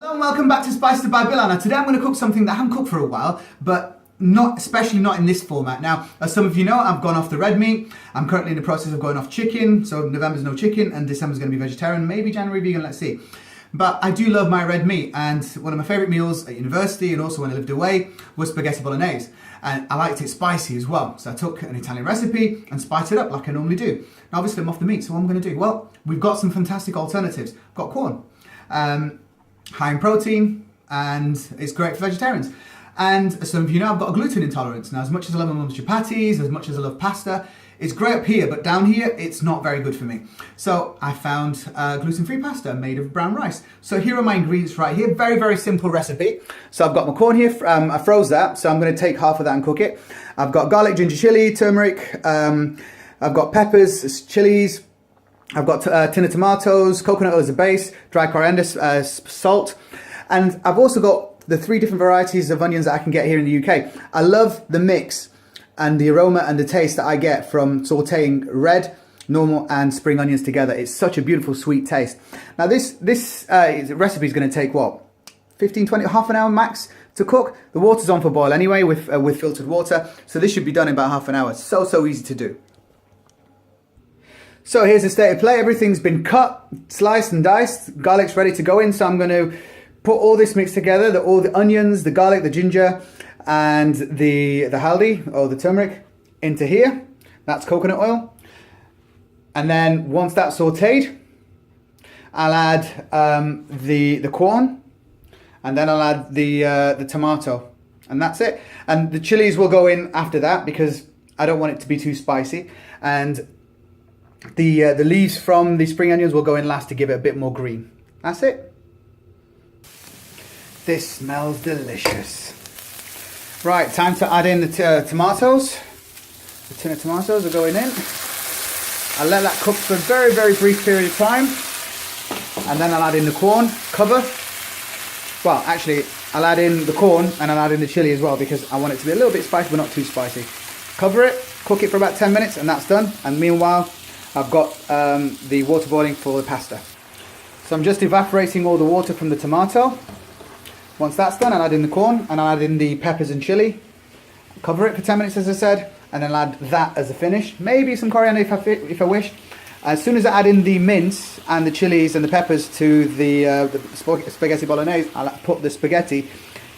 Hello and welcome back to Spaghetti by Bilal. Now today I'm going to cook something that I haven't cooked for a while, but especially not in this format. Now, as some of you know, I've gone off the red meat. I'm currently in the process of going off chicken, so November's no chicken and December's going to be vegetarian, maybe January vegan, let's see. But I do love my red meat, and one of my favourite meals at university and also when I lived away was Spaghetti Bolognese. And I liked it spicy as well, so I took an Italian recipe and spiced it up like I normally do. Now obviously I'm off the meat, so what am I going to do? Well, we've got some fantastic alternatives. I've got Quorn. High in protein, and it's great for vegetarians. And as some of you know, I've got a gluten intolerance. Now, as much as I love my mum's chapatis, as much as I love pasta, it's great up here, but down here, it's not very good for me. So I found gluten-free pasta made of brown rice. So here are my ingredients right here. Very, very simple recipe. So I've got my corn here. I froze that, so I'm going to take half of that and cook it. I've got garlic, ginger, chili, turmeric. I've got peppers, chilies. I've got a tin of tomatoes, coconut oil as a base, dry coriander, salt. And I've also got the 3 different varieties of onions that I can get here in the UK. I love the mix and the aroma and the taste that I get from sauteing red, normal and spring onions together. It's such a beautiful sweet taste. Now this recipe is going to take what? 15, 20, half an hour max to cook. The water's on for boil anyway with filtered water. So this should be done in about half an hour. So easy to do. So here's the state of play. Everything's been cut, sliced and diced. Garlic's ready to go in. So I'm going to put all this mix together, all the onions, the garlic, the ginger, and the haldi, or the turmeric, into here. That's coconut oil. And then once that's sauteed, I'll add the corn, and then I'll add the tomato. And that's it. And the chilies will go in after that because I don't want it to be too spicy. And the leaves from the spring onions will go in last to give it a bit more green. That's it. This smells delicious. Right, time to add in the tomatoes. The tin of tomatoes are going in. I'll let that cook for a very, very brief period of time. And then I'll add in the corn, cover. Well, actually, I'll add in the corn and I'll add in the chili as well because I want it to be a little bit spicy but not too spicy. Cover it, cook it for about 10 minutes and that's done. And meanwhile, I've got the water boiling for the pasta. So I'm just evaporating all the water from the tomato. Once that's done, I'll add in the corn and I'll add in the peppers and chili. Cover it for 10 minutes as I said, and then I'll add that as a finish. Maybe some coriander if I wish. As soon as I add in the mince and the chilies and the peppers to the spaghetti bolognese, I'll put the spaghetti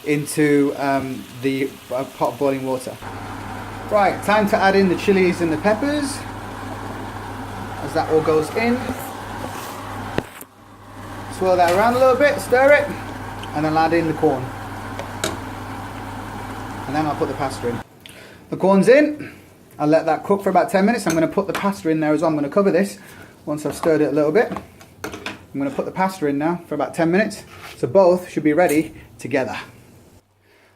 into the pot of boiling water. Right, time to add in the chilies and the peppers. As that all goes in, swirl that around a little bit, stir it, and then add in the corn. And then I'll put the pasta in. The corn's in. I'll let that cook for about 10 minutes. I'm going to put the pasta in there as well. I'm going to cover this once I've stirred it a little bit. I'm going to put the pasta in now for about 10 minutes. So both should be ready together.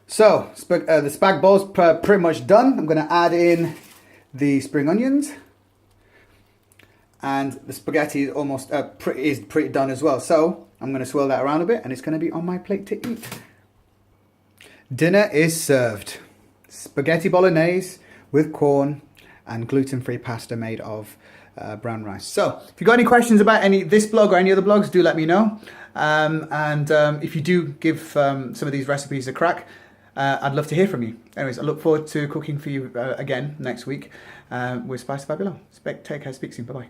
So the spag bowl's pretty much done. I'm going to add in the spring onions. And the spaghetti is almost pretty done as well. So I'm going to swirl that around a bit and it's going to be on my plate to eat. Dinner is served. Spaghetti bolognese with corn and gluten-free pasta made of brown rice. So if you've got any questions about this blog or any other blogs, do let me know. If you do give some of these recipes a crack, I'd love to hear from you. Anyways, I look forward to cooking for you again next week with Spaghetti by Bilal. Take care, speak soon, bye-bye.